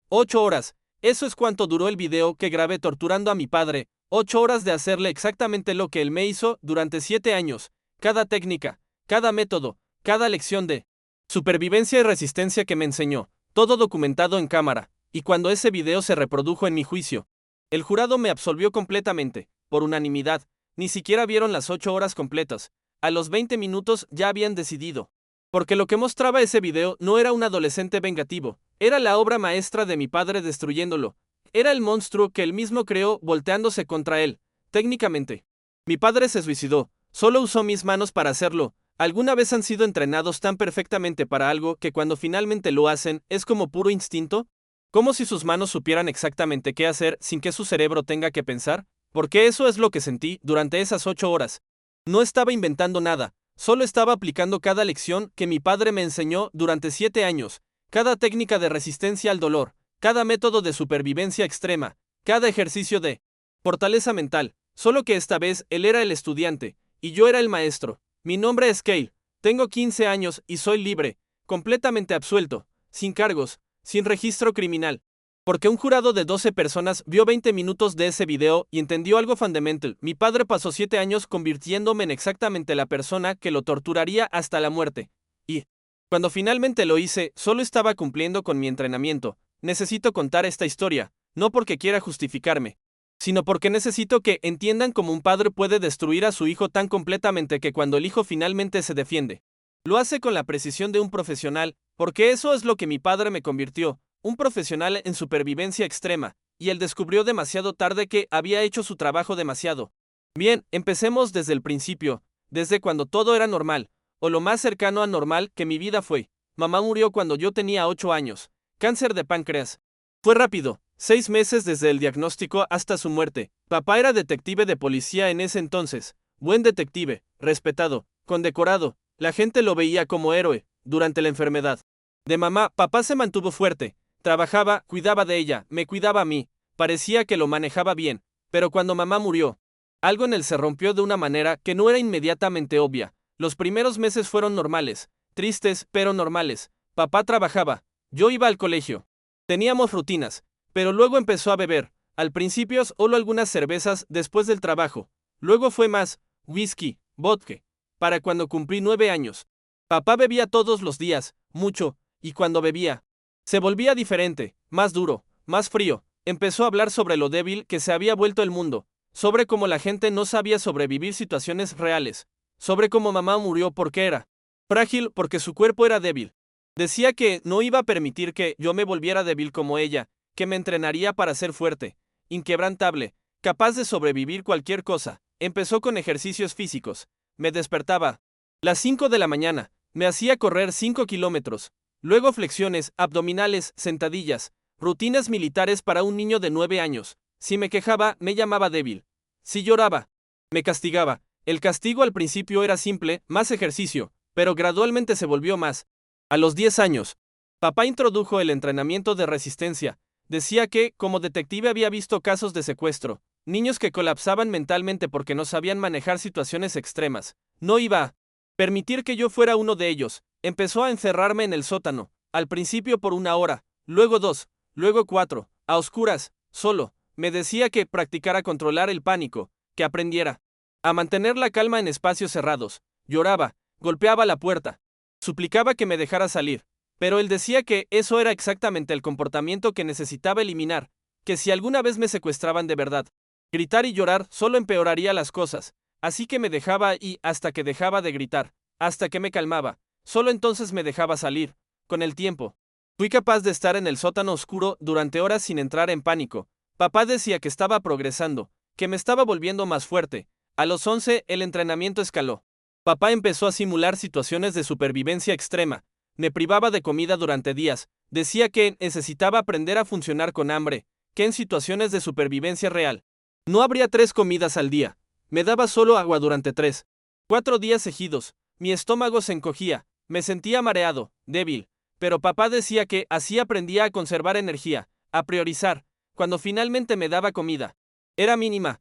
8 horas. Eso es cuánto duró el video que grabé torturando a mi padre. 8 horas de hacerle exactamente lo que él me hizo durante 7 años. Cada técnica, cada método, cada lección de supervivencia y resistencia que me enseñó. Todo documentado en cámara. Y cuando ese video se reprodujo en mi juicio, el jurado me absolvió completamente, por unanimidad. Ni siquiera vieron las 8 horas completas. A los 20 minutos ya habían decidido. Porque lo que mostraba ese video no era un adolescente vengativo, era la obra maestra de mi padre destruyéndolo. Era el monstruo que él mismo creó volteándose contra él, técnicamente. Mi padre se suicidó, solo usó mis manos para hacerlo. ¿Alguna vez han sido entrenados tan perfectamente para algo que cuando finalmente lo hacen es como puro instinto? Como si sus manos supieran exactamente qué hacer sin que su cerebro tenga que pensar, porque eso es lo que sentí durante esas 8 horas. No estaba inventando nada, solo estaba aplicando cada lección que mi padre me enseñó durante 7 años, cada técnica de resistencia al dolor, cada método de supervivencia extrema, cada ejercicio de fortaleza mental, solo que esta vez él era el estudiante, y yo era el maestro. Mi nombre es Cale, tengo 15 años y soy libre, completamente absuelto, sin cargos, sin registro criminal. Porque un jurado de 12 personas vio 20 minutos de ese video y entendió algo fundamental. Mi padre pasó 7 años convirtiéndome en exactamente la persona que lo torturaría hasta la muerte. Y cuando finalmente lo hice, solo estaba cumpliendo con mi entrenamiento. Necesito contar esta historia, no porque quiera justificarme, sino porque necesito que entiendan cómo un padre puede destruir a su hijo tan completamente que cuando el hijo finalmente se defiende, lo hace con la precisión de un profesional, porque eso es lo que mi padre me convirtió. Un profesional en supervivencia extrema, y él descubrió demasiado tarde que había hecho su trabajo demasiado. Bien, empecemos desde el principio, desde cuando todo era normal, o lo más cercano a normal que mi vida fue. Mamá murió cuando yo tenía 8 años. Cáncer de páncreas. Fue rápido, 6 meses desde el diagnóstico hasta su muerte. Papá era detective de policía en ese entonces. Buen detective, respetado, condecorado. La gente lo veía como héroe, durante la enfermedad de mamá. Papá se mantuvo fuerte. Trabajaba, cuidaba de ella, me cuidaba a mí, parecía que lo manejaba bien, pero cuando mamá murió, algo en él se rompió de una manera que no era inmediatamente obvia. Los primeros meses fueron normales, tristes, pero normales. Papá trabajaba, yo iba al colegio. Teníamos rutinas, pero luego empezó a beber. Al principio solo algunas cervezas después del trabajo. Luego fue más, whisky, vodka. Para cuando cumplí 9 años. Papá bebía todos los días, mucho, y cuando bebía, se volvía diferente, más duro, más frío. Empezó a hablar sobre lo débil que se había vuelto el mundo, sobre cómo la gente no sabía sobrevivir situaciones reales, sobre cómo mamá murió porque era frágil, porque su cuerpo era débil. Decía que no iba a permitir que yo me volviera débil como ella, que me entrenaría para ser fuerte, inquebrantable, capaz de sobrevivir cualquier cosa. Empezó con ejercicios físicos. Me despertaba las 5 de la mañana, me hacía correr 5 kilómetros. Luego flexiones, abdominales, sentadillas, rutinas militares para un niño de 9 años. Si me quejaba, me llamaba débil. Si lloraba, me castigaba. El castigo al principio era simple, más ejercicio, pero gradualmente se volvió más. A los 10 años, papá introdujo el entrenamiento de resistencia. Decía que, como detective, había visto casos de secuestro, niños que colapsaban mentalmente porque no sabían manejar situaciones extremas. No iba a permitir que yo fuera uno de ellos. Empezó a encerrarme en el sótano, al principio por 1 hora, luego 2, luego 4, a oscuras, solo. Me decía que practicara controlar el pánico, que aprendiera a mantener la calma en espacios cerrados. Lloraba, golpeaba la puerta, suplicaba que me dejara salir, pero él decía que eso era exactamente el comportamiento que necesitaba eliminar, que si alguna vez me secuestraban de verdad, gritar y llorar solo empeoraría las cosas, así que me dejaba y hasta que dejaba de gritar, hasta que me calmaba. Solo entonces me dejaba salir. Con el tiempo, fui capaz de estar en el sótano oscuro durante horas sin entrar en pánico. Papá decía que estaba progresando, que me estaba volviendo más fuerte. A los 11, el entrenamiento escaló. Papá empezó a simular situaciones de supervivencia extrema. Me privaba de comida durante días. Decía que necesitaba aprender a funcionar con hambre, que en situaciones de supervivencia real no habría 3 comidas al día. Me daba solo agua durante 3, 4 días seguidos. Mi estómago se encogía. Me sentía mareado, débil, pero papá decía que así aprendía a conservar energía, a priorizar. Cuando finalmente me daba comida, era mínima,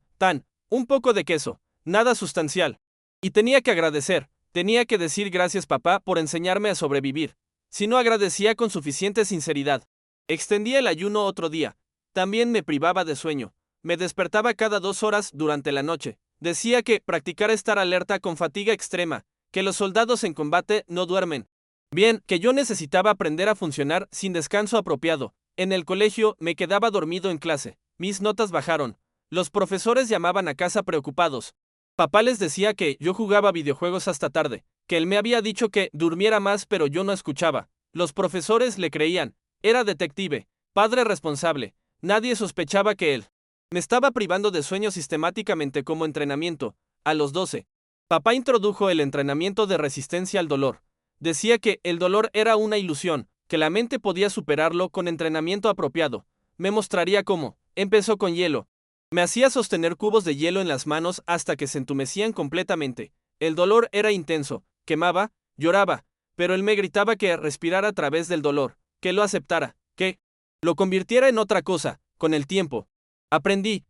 un poco de queso, nada sustancial. Y tenía que agradecer, tenía que decir gracias papá por enseñarme a sobrevivir. Si no agradecía con suficiente sinceridad, Extendía el ayuno otro día. También me privaba de sueño. Me despertaba cada 2 horas durante la noche. Decía que practicar estar alerta con fatiga extrema, que los soldados en combate no duermen. Bien, que yo necesitaba aprender a funcionar sin descanso apropiado. En el colegio me quedaba dormido en clase. Mis notas bajaron. Los profesores llamaban a casa preocupados. Papá les decía que yo jugaba videojuegos hasta tarde, que él me había dicho que durmiera más, pero yo no escuchaba. Los profesores le creían. Era detective, padre responsable. Nadie sospechaba que él me estaba privando de sueño sistemáticamente como entrenamiento. A los 12. Papá introdujo el entrenamiento de resistencia al dolor. Decía que el dolor era una ilusión, que la mente podía superarlo con entrenamiento apropiado. Me mostraría cómo. Empezó con hielo. Me hacía sostener cubos de hielo en las manos hasta que se entumecían completamente. El dolor era intenso, quemaba, lloraba, pero él me gritaba que respirara a través del dolor, que lo aceptara, que lo convirtiera en otra cosa, con el tiempo. Aprendí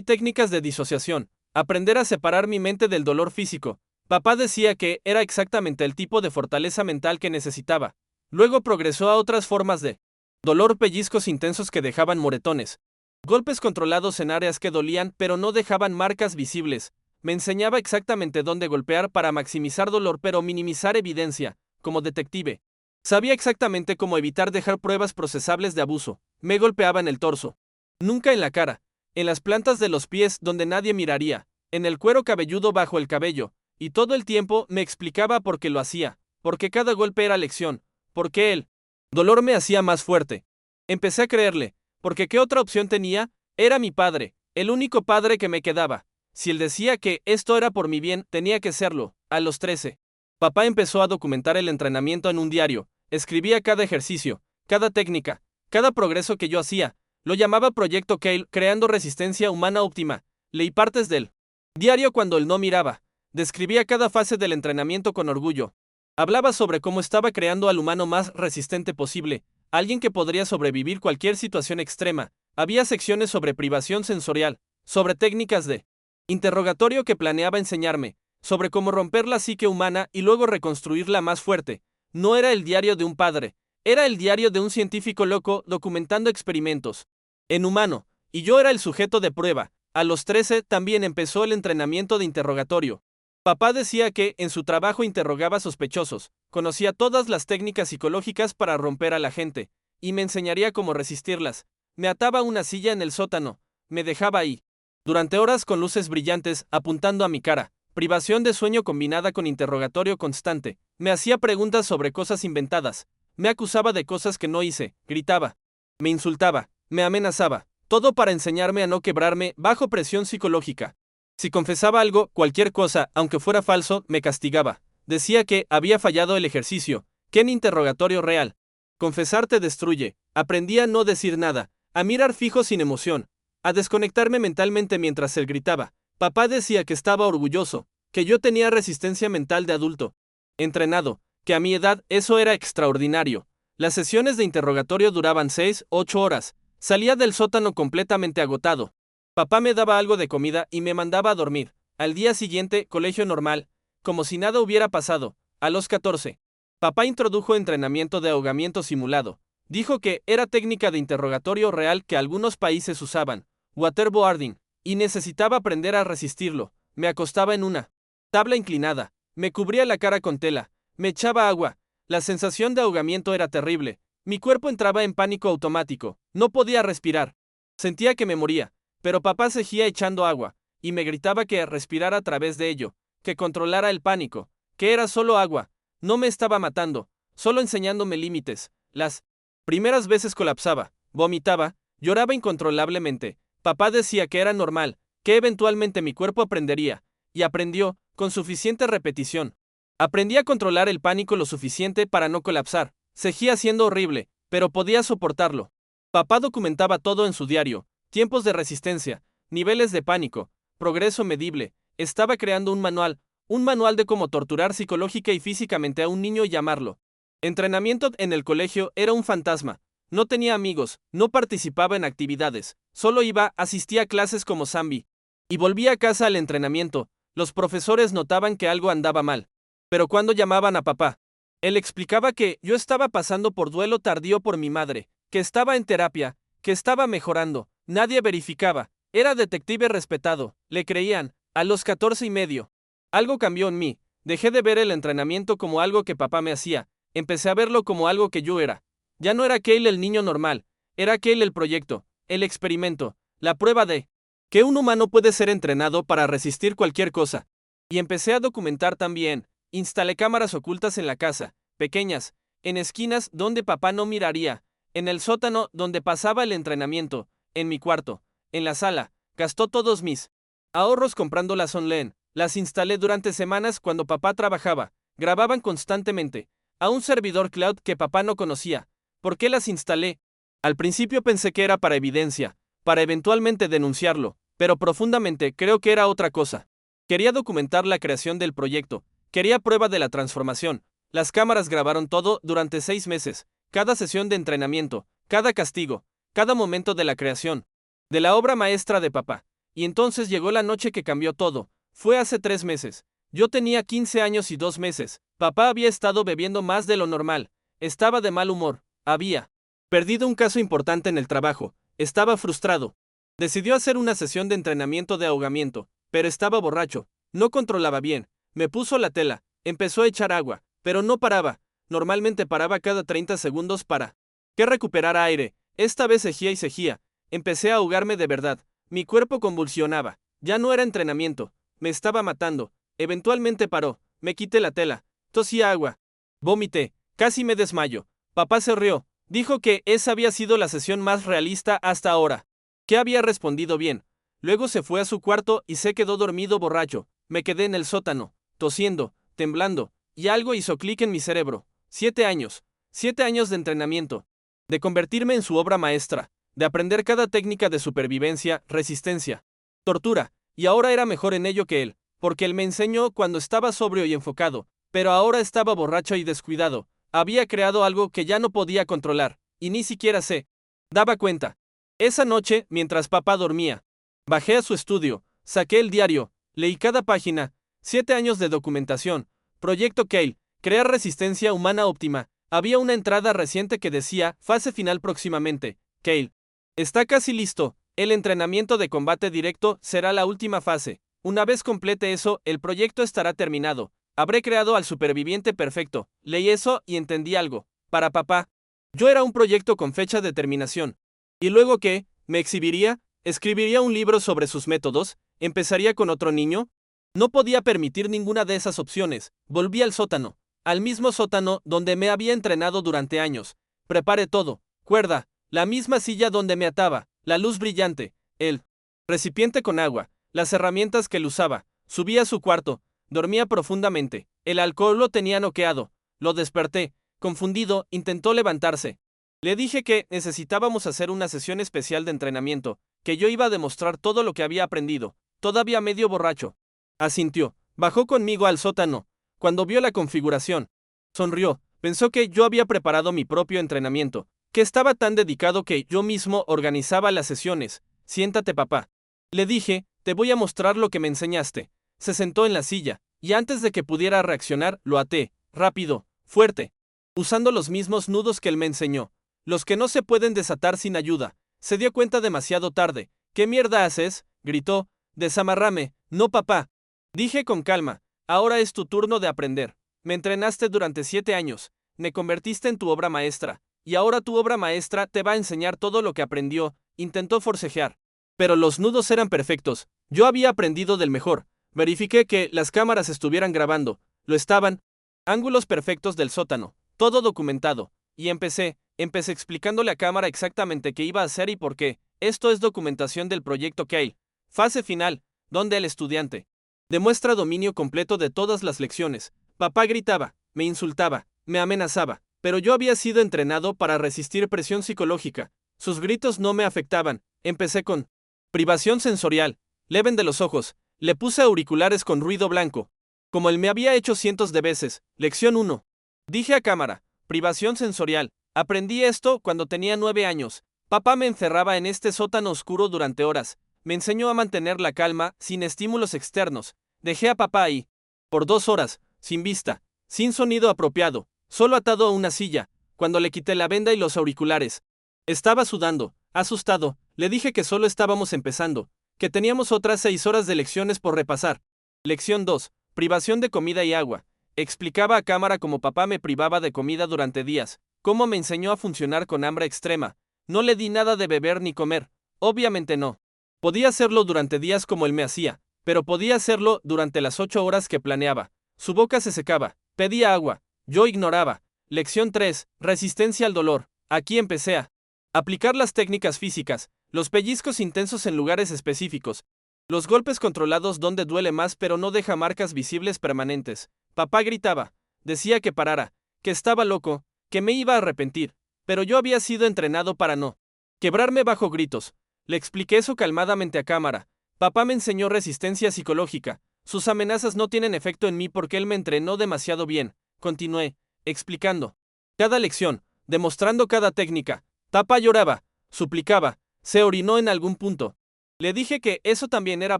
técnicas de disociación, aprender a separar mi mente del dolor físico. Papá decía que era exactamente el tipo de fortaleza mental que necesitaba. Luego progresó a otras formas de dolor, pellizcos intensos que dejaban moretones, golpes controlados en áreas que dolían pero no dejaban marcas visibles. Me enseñaba exactamente dónde golpear para maximizar dolor pero minimizar evidencia, como detective. Sabía exactamente cómo evitar dejar pruebas procesables de abuso. Me golpeaba en el torso. Nunca en la cara. En las plantas de los pies donde nadie miraría. En el cuero cabelludo bajo el cabello. Y todo el tiempo me explicaba por qué lo hacía. Porque cada golpe era lección. Porque el dolor me hacía más fuerte. Empecé a creerle. Porque ¿qué otra opción tenía? Era mi padre. El único padre que me quedaba. Si él decía que esto era por mi bien, tenía que serlo. A los 13. Papá empezó a documentar el entrenamiento en un diario. Escribía cada ejercicio, cada técnica, cada progreso que yo hacía. Lo llamaba Proyecto Kale, creando resistencia humana óptima. Leí partes del diario cuando él no miraba. Describía cada fase del entrenamiento con orgullo. Hablaba sobre cómo estaba creando al humano más resistente posible, alguien que podría sobrevivir cualquier situación extrema. Había secciones sobre privación sensorial, sobre técnicas de interrogatorio que planeaba enseñarme, sobre cómo romper la psique humana y luego reconstruirla más fuerte. No era el diario de un padre, era el diario de un científico loco documentando experimentos en humano, y yo era el sujeto de prueba. A los 13 también empezó el entrenamiento de interrogatorio. Papá decía que en su trabajo interrogaba sospechosos, conocía todas las técnicas psicológicas para romper a la gente, y me enseñaría cómo resistirlas. Me ataba a una silla en el sótano, me dejaba ahí, durante horas con luces brillantes apuntando a mi cara. Privación de sueño combinada con interrogatorio constante. Me hacía preguntas sobre cosas inventadas. Me acusaba de cosas que no hice. Gritaba. Me insultaba. Me amenazaba. Todo para enseñarme a no quebrarme bajo presión psicológica. Si confesaba algo, cualquier cosa, aunque fuera falso, me castigaba. Decía que había fallado el ejercicio. Que en interrogatorio real. Confesar te destruye. Aprendí a no decir nada. A mirar fijo sin emoción. A desconectarme mentalmente mientras él gritaba. Papá decía que estaba orgulloso, que yo tenía resistencia mental de adulto entrenado, que a mi edad eso era extraordinario. Las sesiones de interrogatorio duraban 6, 8 horas. Salía del sótano completamente agotado. Papá me daba algo de comida y me mandaba a dormir. Al día siguiente, colegio normal, como si nada hubiera pasado. A los 14. Papá introdujo entrenamiento de ahogamiento simulado. Dijo que era técnica de interrogatorio real que algunos países usaban, waterboarding, y necesitaba aprender a resistirlo. Me acostaba en una tabla inclinada, me cubría la cara con tela, me echaba agua. La sensación de ahogamiento era terrible. Mi cuerpo entraba en pánico automático, no podía respirar. Sentía que me moría, pero papá seguía echando agua, y me gritaba que respirara a través de ello, que controlara el pánico, que era solo agua. No me estaba matando, solo enseñándome límites. Las primeras veces colapsaba, vomitaba, lloraba incontrolablemente. Papá decía que era normal, que eventualmente mi cuerpo aprendería, y aprendió, con suficiente repetición. Aprendí a controlar el pánico lo suficiente para no colapsar. Seguía siendo horrible, pero podía soportarlo. Papá documentaba todo en su diario, tiempos de resistencia, niveles de pánico, progreso medible. Estaba creando un manual de cómo torturar psicológica y físicamente a un niño y llamarlo. Entrenamiento en el colegio era un fantasma. No tenía amigos, no participaba en actividades, solo asistía a clases como Zambi. Y volvía a casa al entrenamiento. Los profesores notaban que algo andaba mal. Pero cuando llamaban a papá, él explicaba que yo estaba pasando por duelo tardío por mi madre, que estaba en terapia, que estaba mejorando. Nadie verificaba. Era detective respetado. Le creían. A los 14 y medio. Algo cambió en mí. Dejé de ver el entrenamiento como algo que papá me hacía. Empecé a verlo como algo que yo era. Ya no era Cale el niño normal. Era Cale el proyecto, el experimento, la prueba de que un humano puede ser entrenado para resistir cualquier cosa. Y empecé a documentar también. Instalé cámaras ocultas en la casa, pequeñas, en esquinas donde papá no miraría, en el sótano donde pasaba el entrenamiento, en mi cuarto, en la sala. Gastó todos mis ahorros comprándolas online. Las instalé durante semanas cuando papá trabajaba. Grababan constantemente. A un servidor cloud que papá no conocía. ¿Por qué las instalé? Al principio pensé que era para evidencia, para eventualmente denunciarlo, pero profundamente creo que era otra cosa. Quería documentar la creación del proyecto. Quería prueba de la transformación. Las cámaras grabaron todo durante 6 meses. Cada sesión de entrenamiento, cada castigo, cada momento de la creación. De la obra maestra de papá. Y entonces llegó la noche que cambió todo. Fue hace 3 meses. Yo tenía 15 años y 2 meses. Papá había estado bebiendo más de lo normal. Estaba de mal humor. Había perdido un caso importante en el trabajo. Estaba frustrado. Decidió hacer una sesión de entrenamiento de ahogamiento, pero estaba borracho. No controlaba bien. Me puso la tela. Empezó a echar agua, pero no paraba. Normalmente paraba cada 30 segundos para que recuperara aire. Esta vez cejía y cejía. Empecé a ahogarme de verdad. Mi cuerpo convulsionaba. Ya no era entrenamiento. Me estaba matando. Eventualmente paró. Me quité la tela. Tosía agua. Vomité. Casi me desmayo. Papá se rió. Dijo que esa había sido la sesión más realista hasta ahora. Que había respondido bien. Luego se fue a su cuarto y se quedó dormido borracho. Me quedé en el sótano, tosiendo, temblando, y algo hizo clic en mi cerebro. 7 años. 7 años de entrenamiento. De convertirme en su obra maestra. De aprender cada técnica de supervivencia, resistencia, tortura. Y ahora era mejor en ello que él, porque él me enseñó cuando estaba sobrio y enfocado, pero ahora estaba borracho y descuidado. Había creado algo que ya no podía controlar, y ni siquiera se daba cuenta. Esa noche, mientras papá dormía, bajé a su estudio, saqué el diario, leí cada página. 7 años de documentación. Proyecto Cale, crear resistencia humana óptima. Había una entrada reciente que decía, fase final próximamente. Cale está casi listo. El entrenamiento de combate directo será la última fase. Una vez complete eso, el proyecto estará terminado. Habré creado al superviviente perfecto. Leí eso y entendí algo. Para papá, yo era un proyecto con fecha de terminación. ¿Y luego qué? ¿Me exhibiría? ¿Escribiría un libro sobre sus métodos? ¿Empezaría con otro niño? No podía permitir ninguna de esas opciones. Volví al sótano. Al mismo sótano donde me había entrenado durante años. Preparé todo. Cuerda. La misma silla donde me ataba. La luz brillante. El recipiente con agua. Las herramientas que él usaba. Subí a su cuarto. Dormía profundamente. El alcohol lo tenía noqueado. Lo desperté. Confundido, intentó levantarse. Le dije que necesitábamos hacer una sesión especial de entrenamiento, que yo iba a demostrar todo lo que había aprendido, todavía medio borracho. Asintió. Bajó conmigo al sótano. Cuando vio la configuración, sonrió. Pensó que yo había preparado mi propio entrenamiento, que estaba tan dedicado que yo mismo organizaba las sesiones. Siéntate, papá. Le dije, te voy a mostrar lo que me enseñaste. Se sentó en la silla, y antes de que pudiera reaccionar, lo até, rápido, fuerte, usando los mismos nudos que él me enseñó, los que no se pueden desatar sin ayuda. Se dio cuenta demasiado tarde. ¿Qué mierda haces? Gritó. Desamárrame. No, papá. Dije con calma. Ahora es tu turno de aprender. Me entrenaste durante 7 años. Me convertiste en tu obra maestra. Y ahora tu obra maestra te va a enseñar todo lo que aprendió. Intentó forcejear. Pero los nudos eran perfectos. Yo había aprendido del mejor. Verifiqué que las cámaras estuvieran grabando. Lo estaban. Ángulos perfectos del sótano. Todo documentado. Y empecé explicándole a cámara exactamente qué iba a hacer y por qué. Esto es documentación del proyecto Cale. Fase final, donde el estudiante demuestra dominio completo de todas las lecciones. Papá gritaba, me insultaba, me amenazaba, pero yo había sido entrenado para resistir presión psicológica. Sus gritos no me afectaban. Empecé con privación sensorial. Le vendé los ojos. Le puse auriculares con ruido blanco, como él me había hecho cientos de veces. Lección 1. Dije a cámara, privación sensorial. Aprendí esto cuando tenía 9 años. Papá me encerraba en este sótano oscuro durante horas. Me enseñó a mantener la calma, sin estímulos externos. Dejé a papá ahí. Por 2 horas, sin vista, sin sonido apropiado, solo atado a una silla. Cuando le quité la venda y los auriculares, Estaba sudando, asustado, le dije que solo estábamos empezando, que teníamos otras 6 horas de lecciones por repasar. Lección 2. Privación de comida y agua. Explicaba a cámara cómo papá me privaba de comida durante días, cómo me enseñó a funcionar con hambre extrema. No le di nada de beber ni comer, obviamente no. Podía hacerlo durante días como él me hacía, pero podía hacerlo durante las 8 horas que planeaba. Su boca se secaba, pedía agua, yo ignoraba. Lección 3. Resistencia al dolor. Aquí empecé a aplicar las técnicas físicas, los pellizcos intensos en lugares específicos, los golpes controlados donde duele más pero no deja marcas visibles permanentes. Papá gritaba, decía que parara, que estaba loco, que me iba a arrepentir, pero yo había sido entrenado para no quebrarme bajo gritos. Le expliqué eso calmadamente a cámara. Papá me enseñó resistencia psicológica. Sus amenazas no tienen efecto en mí porque él me entrenó demasiado bien. Continué, explicando cada lección, demostrando cada técnica. Papá lloraba, suplicaba, se orinó en algún punto. Le dije que eso también era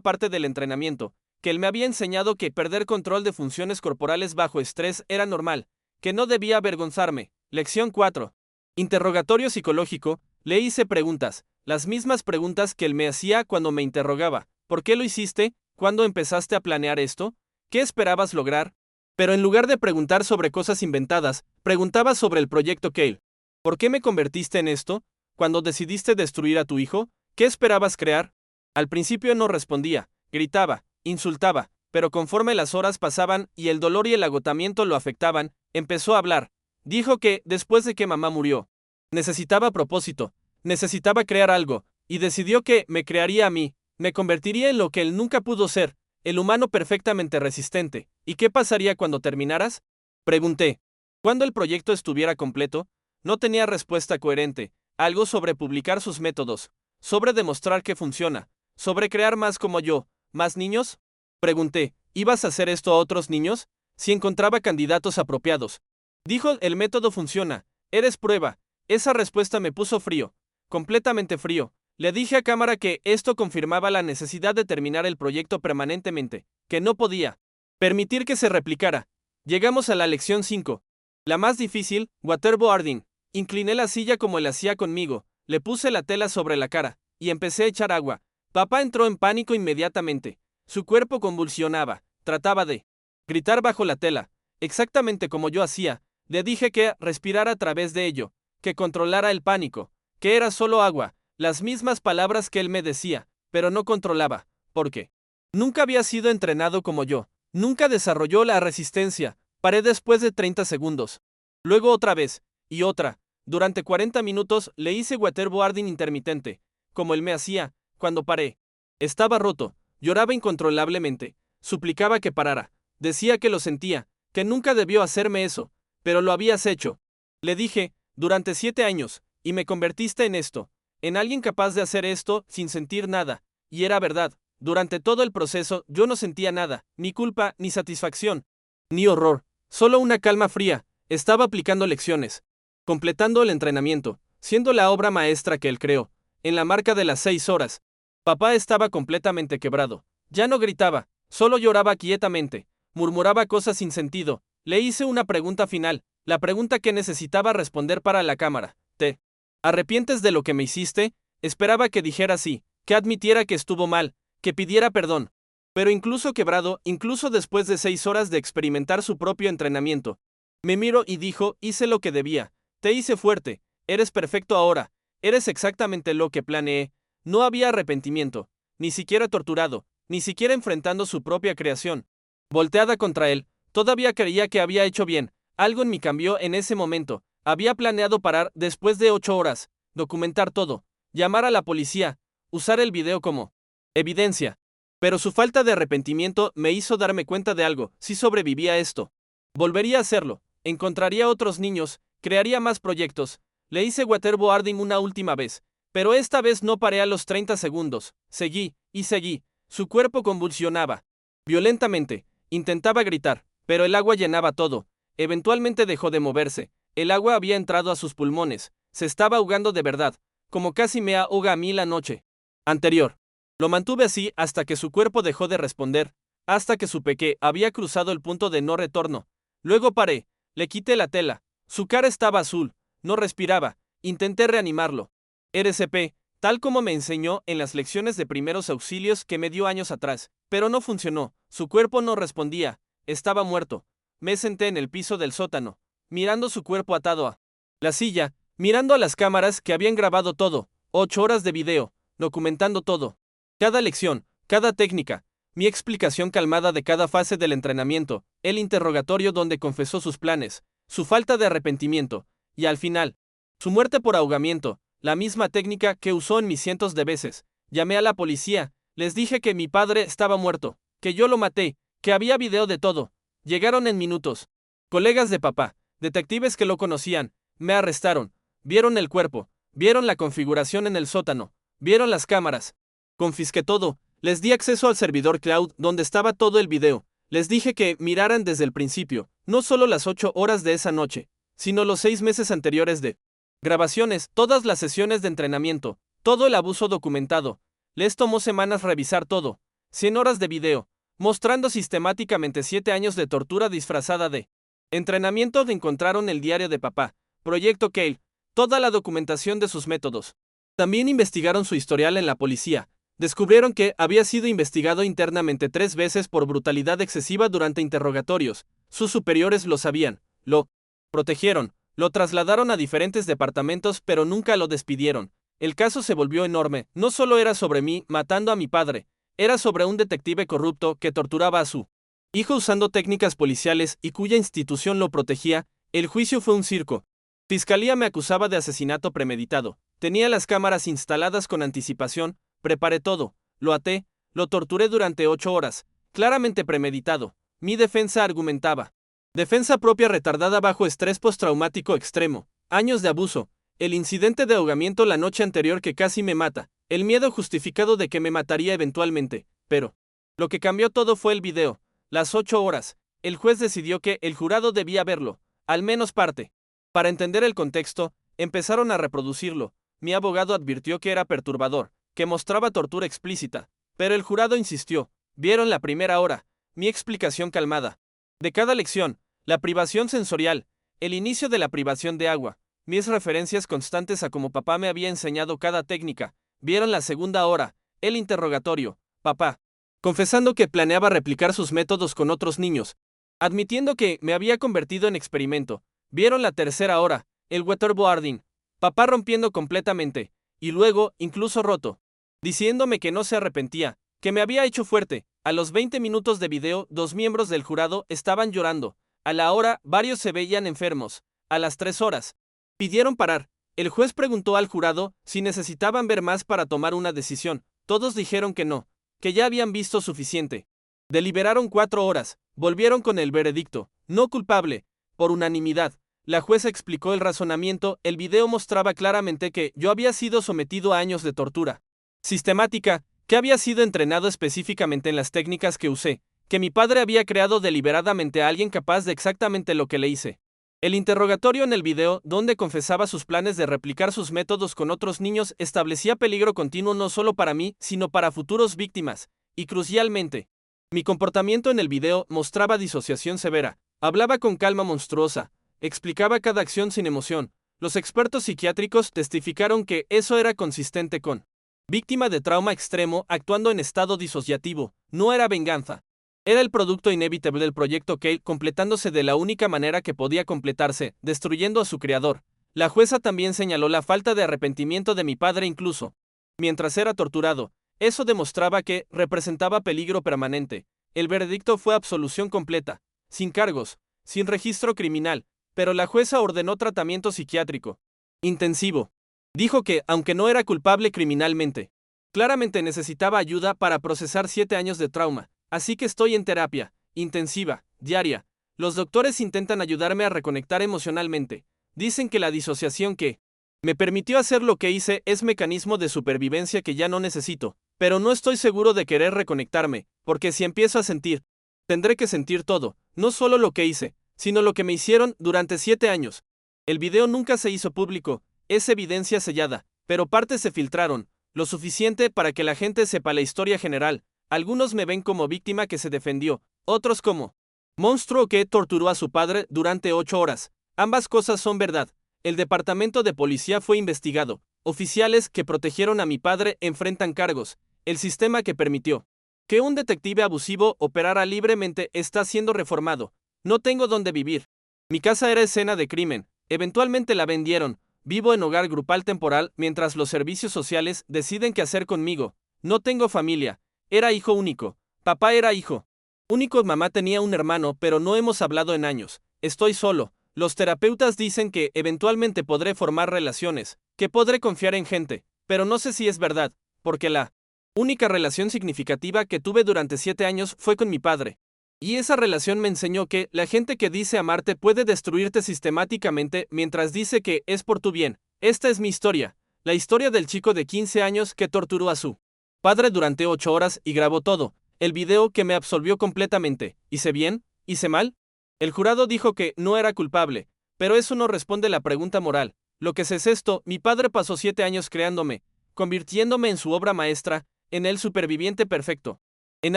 parte del entrenamiento, que él me había enseñado que perder control de funciones corporales bajo estrés era normal, que no debía avergonzarme. Lección 4. Interrogatorio psicológico. Le hice preguntas, las mismas preguntas que él me hacía cuando me interrogaba. ¿Por qué lo hiciste? ¿Cuándo empezaste a planear esto? ¿Qué esperabas lograr? Pero en lugar de preguntar sobre cosas inventadas, preguntaba sobre el proyecto Kale. ¿Por qué me convertiste en esto? ¿Cuando decidiste destruir a tu hijo? ¿Qué esperabas crear? Al principio no respondía, gritaba, insultaba, pero conforme las horas pasaban y el dolor y el agotamiento lo afectaban, empezó a hablar. Dijo que, después de que mamá murió, necesitaba propósito, necesitaba crear algo, y decidió que me crearía a mí, me convertiría en lo que él nunca pudo ser, el humano perfectamente resistente. ¿Y qué pasaría cuando terminaras? Pregunté. Cuando el proyecto estuviera completo, no tenía respuesta coherente, algo sobre publicar sus métodos, sobre demostrar que funciona, sobre crear más como yo, ¿más niños? Pregunté, ¿ibas a hacer esto a otros niños? Si encontraba candidatos apropiados. Dijo, el método funciona, eres prueba. Esa respuesta me puso frío, completamente frío. Le dije a cámara que esto confirmaba la necesidad de terminar el proyecto permanentemente, que no podía permitir que se replicara. Llegamos a la lección 5. La más difícil, waterboarding. Incliné la silla como él hacía conmigo, le puse la tela sobre la cara, y empecé a echar agua. Papá entró en pánico inmediatamente. Su cuerpo convulsionaba, trataba de gritar bajo la tela, exactamente como yo hacía. Le dije que respirara a través de ello, que controlara el pánico, que era solo agua, las mismas palabras que él me decía, pero no controlaba, porque nunca había sido entrenado como yo, nunca desarrolló la resistencia. Paré después de 30 segundos. Luego otra vez, y otra. Durante 40 minutos le hice waterboarding intermitente, como él me hacía, cuando paré. Estaba roto, lloraba incontrolablemente, suplicaba que parara, decía que lo sentía, que nunca debió hacerme eso, pero lo habías hecho. Le dije, durante 7 años, y me convertiste en esto, en alguien capaz de hacer esto sin sentir nada, y era verdad, durante todo el proceso yo no sentía nada, ni culpa, ni satisfacción, ni horror, solo una calma fría. Estaba aplicando lecciones, completando el entrenamiento, siendo la obra maestra que él creó, en la marca de las 6 horas. Papá estaba completamente quebrado, ya no gritaba, solo lloraba quietamente, murmuraba cosas sin sentido. Le hice una pregunta final, la pregunta que necesitaba responder para la cámara. ¿Te arrepientes de lo que me hiciste? Esperaba que dijera sí, que admitiera que estuvo mal, que pidiera perdón. Pero incluso quebrado, incluso después de 6 horas de experimentar su propio entrenamiento, me miró y dijo, hice lo que debía, te hice fuerte, eres perfecto ahora, eres exactamente lo que planeé. No había arrepentimiento, ni siquiera torturado, ni siquiera enfrentando su propia creación. Volteada contra él, todavía creía que había hecho bien. Algo en mí cambió en ese momento. Había planeado parar después de 8 horas, documentar todo, llamar a la policía, usar el video como evidencia. Pero su falta de arrepentimiento me hizo darme cuenta de algo. Si sobrevivía a esto, volvería a hacerlo, encontraría otros niños, crearía más proyectos. Le hice waterboarding una última vez, pero esta vez no paré a los 30 segundos. Seguí, y seguí. Su cuerpo convulsionaba violentamente. Intentaba gritar, pero el agua llenaba todo. Eventualmente dejó de moverse. El agua había entrado a sus pulmones. Se estaba ahogando de verdad, como casi me ahoga a mí la noche anterior. Lo mantuve así hasta que su cuerpo dejó de responder, hasta que supe que había cruzado el punto de no retorno. Luego paré, le quité la tela. Su cara estaba azul, no respiraba. Intenté reanimarlo. RCP, tal como me enseñó en las lecciones de primeros auxilios que me dio años atrás, pero no funcionó, su cuerpo no respondía, estaba muerto. Me senté en el piso del sótano, mirando su cuerpo atado a la silla, mirando a las cámaras que habían grabado todo, 8 horas de video, documentando todo. Cada lección, cada técnica, mi explicación calmada de cada fase del entrenamiento, el interrogatorio donde confesó sus planes, su falta de arrepentimiento, y al final, su muerte por ahogamiento, la misma técnica que usó en mis cientos de veces. Llamé a la policía, les dije que mi padre estaba muerto, que yo lo maté, que había video de todo. Llegaron en minutos. Colegas de papá, detectives que lo conocían, me arrestaron, vieron el cuerpo, vieron la configuración en el sótano, vieron las cámaras. Confisqué todo, les di acceso al servidor cloud donde estaba todo el video, les dije que miraran desde el principio, no solo las 8 horas de esa noche, sino los 6 meses anteriores de grabaciones, todas las sesiones de entrenamiento, todo el abuso documentado. Les tomó semanas revisar todo, 100 horas de video, mostrando sistemáticamente 7 años de tortura disfrazada de entrenamiento. Encontraron el diario de papá, Proyecto Kale, toda la documentación de sus métodos. También investigaron su historial en la policía. Descubrieron que había sido investigado internamente 3 veces por brutalidad excesiva durante interrogatorios. Sus superiores lo sabían, lo protegieron, lo trasladaron a diferentes departamentos, pero nunca lo despidieron. El caso se volvió enorme. No solo era sobre mí matando a mi padre, era sobre un detective corrupto que torturaba a su hijo usando técnicas policiales y cuya institución lo protegía. El juicio fue un circo. Fiscalía me acusaba de asesinato premeditado. Tenía las cámaras instaladas con anticipación, preparé todo, lo até, lo torturé durante 8 horas, claramente premeditado. Mi defensa argumentaba: defensa propia retardada bajo estrés postraumático extremo, años de abuso, el incidente de ahogamiento la noche anterior que casi me mata, el miedo justificado de que me mataría eventualmente, pero lo que cambió todo fue el video, las 8 horas. El juez decidió que el jurado debía verlo, al menos parte. Para entender el contexto, empezaron a reproducirlo. Mi abogado advirtió que era perturbador, que mostraba tortura explícita, pero el jurado insistió. Vieron la primera hora, mi explicación calmada de cada lección, la privación sensorial, el inicio de la privación de agua, mis referencias constantes a cómo papá me había enseñado cada técnica. Vieron la segunda hora, el interrogatorio, papá confesando que planeaba replicar sus métodos con otros niños, admitiendo que me había convertido en experimento. Vieron la tercera hora, el waterboarding, papá rompiendo completamente, y luego, incluso roto, diciéndome que no se arrepentía, que me había hecho fuerte. A los 20 minutos de video, 2 miembros del jurado estaban llorando. A la hora, varios se veían enfermos. A las 3 horas, pidieron parar. El juez preguntó al jurado si necesitaban ver más para tomar una decisión. Todos dijeron que no, que ya habían visto suficiente. Deliberaron 4 horas, volvieron con el veredicto, no culpable, por unanimidad. La jueza explicó el razonamiento. El video mostraba claramente que yo había sido sometido a años de tortura sistemática, que había sido entrenado específicamente en las técnicas que usé, que mi padre había creado deliberadamente a alguien capaz de exactamente lo que le hice. El interrogatorio en el video, donde confesaba sus planes de replicar sus métodos con otros niños, establecía peligro continuo no solo para mí, sino para futuros víctimas, y crucialmente, mi comportamiento en el video mostraba disociación severa, hablaba con calma monstruosa, explicaba cada acción sin emoción. Los expertos psiquiátricos testificaron que eso era consistente con víctima de trauma extremo actuando en estado disociativo. No era venganza. Era el producto inevitable del proyecto Kale completándose de la única manera que podía completarse, destruyendo a su creador. La jueza también señaló la falta de arrepentimiento de mi padre incluso mientras era torturado. Eso demostraba que representaba peligro permanente. El veredicto fue absolución completa, sin cargos, sin registro criminal, pero la jueza ordenó tratamiento psiquiátrico intensivo. Dijo que, aunque no era culpable criminalmente, claramente necesitaba ayuda para procesar 7 años de trauma, así que estoy en terapia intensiva, diaria. Los doctores intentan ayudarme a reconectar emocionalmente. Dicen que la disociación que me permitió hacer lo que hice es mecanismo de supervivencia que ya no necesito, pero no estoy seguro de querer reconectarme, porque si empiezo a sentir, tendré que sentir todo, no solo lo que hice, sino lo que me hicieron durante 7 años. El video nunca se hizo público. Es evidencia sellada, pero partes se filtraron, lo suficiente para que la gente sepa la historia general. Algunos me ven como víctima que se defendió, otros como monstruo que torturó a su padre durante 8 horas. Ambas cosas son verdad. El departamento de policía fue investigado. Oficiales que protegieron a mi padre enfrentan cargos. El sistema que permitió que un detective abusivo operara libremente está siendo reformado. No tengo dónde vivir. Mi casa era escena de crimen. Eventualmente la vendieron. Vivo en hogar grupal temporal mientras los servicios sociales deciden qué hacer conmigo. No tengo familia. Era hijo único. Papá era hijo único. Mamá tenía un hermano, pero no hemos hablado en años. Estoy solo. Los terapeutas dicen que eventualmente podré formar relaciones, que podré confiar en gente, pero no sé si es verdad, porque la única relación significativa que tuve durante 7 años fue con mi padre. Y esa relación me enseñó que la gente que dice amarte puede destruirte sistemáticamente mientras dice que es por tu bien. Esta es mi historia, la historia del chico de 15 años que torturó a su padre durante 8 horas y grabó todo, el video que me absolvió completamente. ¿Hice bien? ¿Hice mal? El jurado dijo que no era culpable, pero eso no responde la pregunta moral. Lo que sé es esto: mi padre pasó 7 años creándome, convirtiéndome en su obra maestra, en el superviviente perfecto, en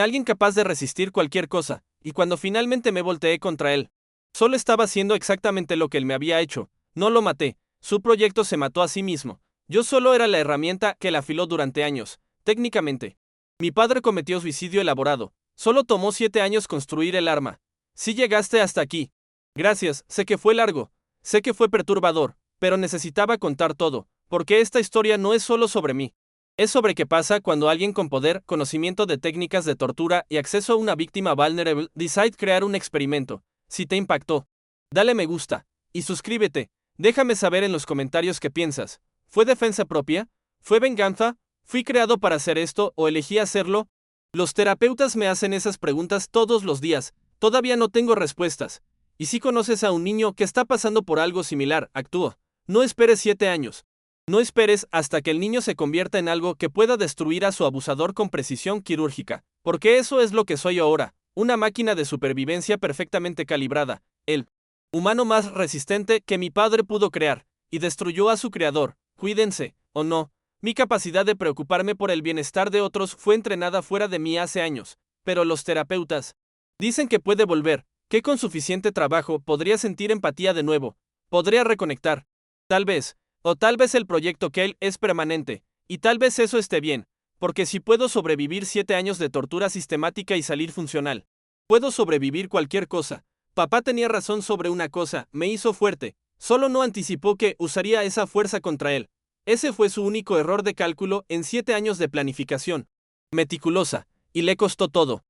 alguien capaz de resistir cualquier cosa, y cuando finalmente me volteé contra él, solo estaba haciendo exactamente lo que él me había hecho. No lo maté, su proyecto se mató a sí mismo. Yo solo era la herramienta que la afiló durante años. Técnicamente, mi padre cometió suicidio elaborado. Solo tomó 7 años construir el arma. Sí llegaste hasta aquí. Gracias, sé que fue largo, sé que fue perturbador, pero necesitaba contar todo, porque esta historia no es solo sobre mí. Es sobre qué pasa cuando alguien con poder, conocimiento de técnicas de tortura y acceso a una víctima vulnerable decide crear un experimento. Si te impactó, dale me gusta y suscríbete. Déjame saber en los comentarios qué piensas. ¿Fue defensa propia? ¿Fue venganza? ¿Fui creado para hacer esto o elegí hacerlo? Los terapeutas me hacen esas preguntas todos los días. Todavía no tengo respuestas. Y si conoces a un niño que está pasando por algo similar, actúa. No esperes 7 años. No esperes hasta que el niño se convierta en algo que pueda destruir a su abusador con precisión quirúrgica, porque eso es lo que soy ahora, una máquina de supervivencia perfectamente calibrada, el humano más resistente que mi padre pudo crear, y destruyó a su creador. Cuídense, o no, mi capacidad de preocuparme por el bienestar de otros fue entrenada fuera de mí hace años, pero los terapeutas dicen que puede volver, que con suficiente trabajo podría sentir empatía de nuevo, podría reconectar. Tal vez, o tal vez el proyecto Kell es permanente, y tal vez eso esté bien, porque si puedo sobrevivir 7 años de tortura sistemática y salir funcional, puedo sobrevivir cualquier cosa. Papá tenía razón sobre una cosa, me hizo fuerte, solo no anticipó que usaría esa fuerza contra él. Ese fue su único error de cálculo en 7 años de planificación meticulosa, y le costó todo.